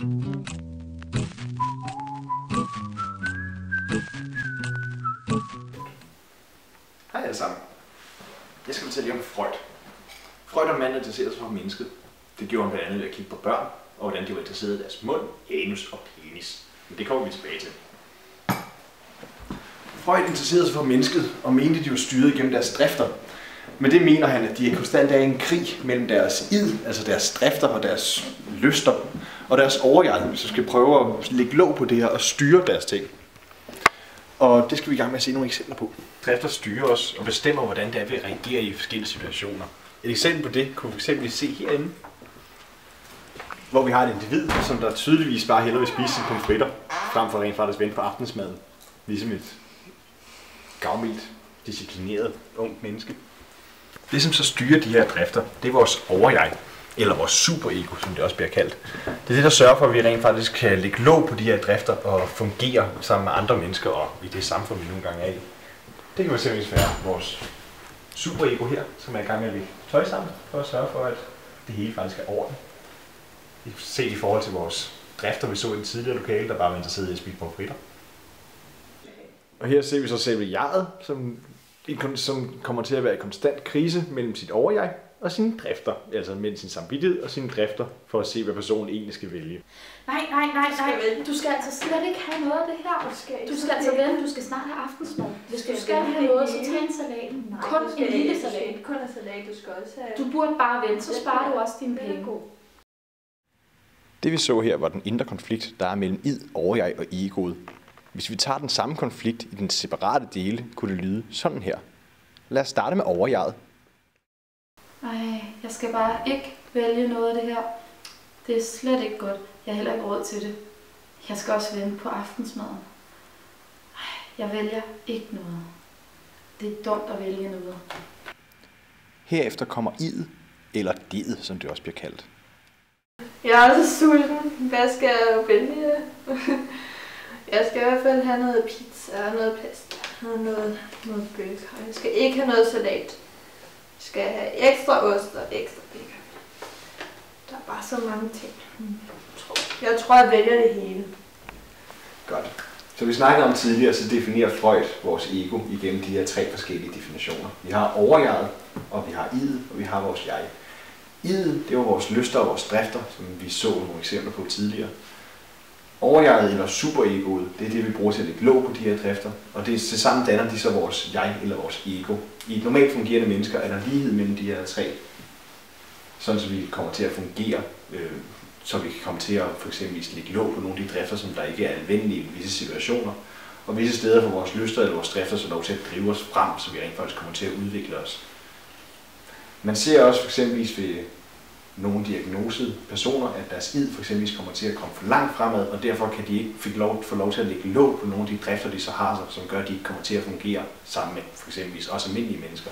Hej alle sammen. Jeg skal fortælle jer om Freud. Freud og manden interesserede sig for mennesket. Det gjorde han blandt andet ved at kigge på børn, og hvordan de var interesseret i deres mund, anus og penis. Men det kommer vi tilbage til. Freud interesserede sig for mennesket og mente, de var styret gennem deres drifter. Men det mener han, at de er konstant af en krig mellem deres id, altså deres drifter og deres lyster, og deres overjeg, hvis vi skal prøve at lægge låg på det her og styre deres ting. Og det skal vi i gang med at se nogle eksempler på. Drifter styrer os og bestemmer, hvordan det er, vi reagerer i forskellige situationer. Et eksempel på det kunne vi eksempelvis se herinde, hvor vi har et individ, som der tydeligvis bare hellere vil spise sine pomfritter, frem for rent faktisk vente på aftensmaden. Ligesom et gavmildt, disciplineret ungt menneske. Det, som så styrer de her drifter, det er vores overjeg, eller vores superego, som det også bliver kaldt. Det er det, der sørger for, at vi rent faktisk kan lægge låg på de her drifter og fungere sammen med andre mennesker og i det samfund, vi nogle gange er i. Det kan eksempelvis være vores superego her, som er i gang med at lægge tøj sammen, for at sørge for, at det hele faktisk er orden. Set i forhold til vores drifter, vi så i den tidligere lokale, der bare var interesseret i at spise pomfritter. Og her ser vi så selve jeget, som kommer til at være i konstant krise mellem sit overjeg og sine drifter, altså mellem sin samvittighed og sine drifter, for at se, hvad personen egentlig skal vælge. Nej. Du skal altså slet ikke have noget af det her. Du skal altså vente, du skal snart have aftensmad. Hvis du skal have noget, så tag en salat. Kun en lille salat. Kun en salat, du skal også have. Du burde bare vente, så sparer du også dine penge. Det vi så her var den indre konflikt, der er mellem id, overjeg og egoet. Hvis vi tager den samme konflikt i den separate dele, kunne det lyde sådan her. Lad os starte med overjeget. Nej, jeg skal bare ikke vælge noget af det her. Det er slet ikke godt. Jeg har heller ikke råd til det. Jeg skal også vente på aftensmaden. Jeg vælger ikke noget. Det er dumt at vælge noget. Herefter kommer id, eller did, som det også bliver kaldt. Jeg er også sulten. Hvad skal jeg vælge? Jeg skal i hvert fald have noget pizza, noget pasta, noget bøger. Jeg skal ikke have noget salat. Jeg skal have ekstra ost og ekstra bacon. Der er bare så mange ting. Jeg tror, jeg vælger det hele. Godt. Så vi snakkede om tidligere, så definerer Freud vores ego igennem de her 3 forskellige definitioner. Vi har overjeget, og vi har id, og vi har vores jeg. Id, det var vores lyster og vores drifter, som vi så nogle eksempler på tidligere. Overjeget eller superegoet, det er det, vi bruger til at lægge låg på de her drifter, og det til sammen danner de så vores jeg eller vores ego. I et normalt fungerende mennesker er der lighed mellem de her 3, sådan så vi kommer til at fungere, så vi kan komme til at for eksempel lægge låg på nogle af de drifter, som der ikke er anvendelige i visse situationer, og visse steder for vores lyster eller vores drifter, så lov til at drive os frem, så vi rent faktisk kommer til at udvikle os. Man ser også for eksempel ved nogle diagnosede personer, at deres id for eksempel kommer til at komme for langt fremad, og derfor kan de ikke få lov til at lægge låg på nogle af de drifter, de så har, som gør, at de ikke kommer til at fungere sammen med for eksempel også almindelige mennesker.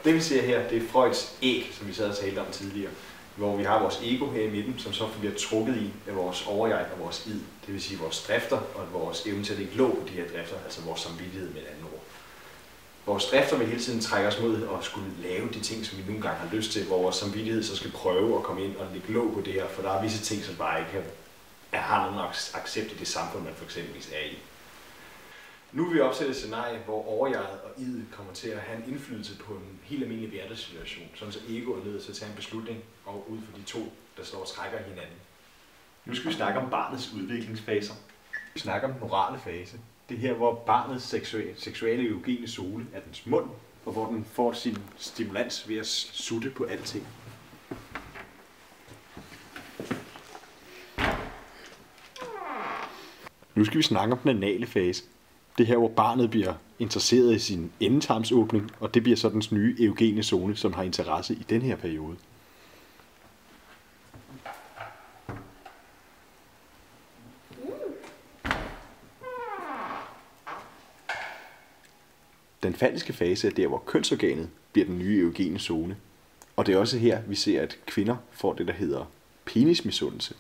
Det vi ser her, det er Freuds æg, som vi sad og talte om tidligere, hvor vi har vores ego her i midten, som så bliver trukket i af vores overjeg og vores id, det vil sige vores drifter og vores evne til at lægge låg på de her drifter, altså vores samvittighed med et andet ord. Vores drifter vil hele tiden trække os mod at skulle lave de ting, som vi nogle gange har lyst til, hvor vores samvittighed så skal prøve at komme ind og lægge låg på det her, for der er visse ting, som bare ikke har nogen accept i det samfund, man for eksempel er i. Nu vil vi opsætte et scenarie, hvor overjeget og id kommer til at have en indflydelse på en helt almindelig hverdagssituation, sådan så ego er nødt til at tage en beslutning og ud for de 2, der står og trækker hinanden. Nu skal vi snakke om barnets udviklingsfaser. Vi snakker om den morale fase. Det er her, hvor barnets seksuelle erogene zone er dens mund, og hvor den får sin stimulans ved at sutte på alting. Nu skal vi snakke om den anale fase. Det er her, hvor barnet bliver interesseret i sin endetarmsåbning, og det bliver så dens nye erogene zone, som har interesse i den her periode. Den falske fase er der, hvor kønsorganet bliver den nye erogene zone. Og det er også her, vi ser, at kvinder får det, der hedder penismisundelse.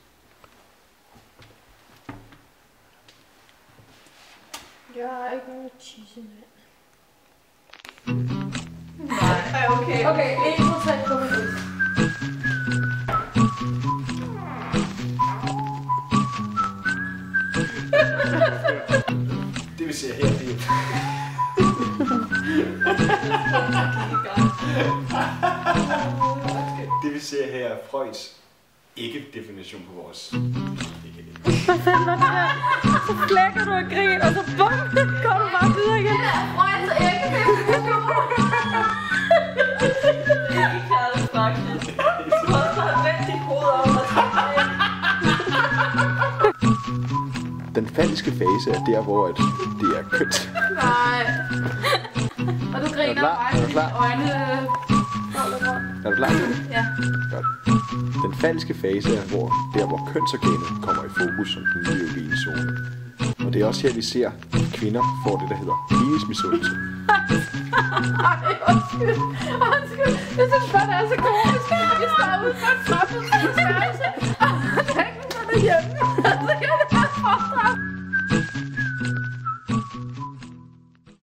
Jeg har ikke nogen tissemand. Nej, okay. Okay, 1%, kom med det. Det vi ser her er Freuds ikke-definition på vores... Hvad fanden var det der? Så flækker du og grin, og så bum, går du bare videre igen. Det er Freuds ikke-definition. Det er ikke kærligt, faktisk. Du har så vendt dit hoved om og Den falske fase er der, hvor det er kønt. Nej. Og du griner Er du klar? øjne. Er du klar til det? Ja. Godt. Den falske fase er der, hvor kønsorganet kommer i fokus som den nye øvelzone. Og det er også her, vi ser, at kvinder får det, der hedder penismisundelse. Ej, undskyld. Jeg synes bare, det er så komisk. Vi står ude for et samfundsværelse. Og tænker på det hjemme.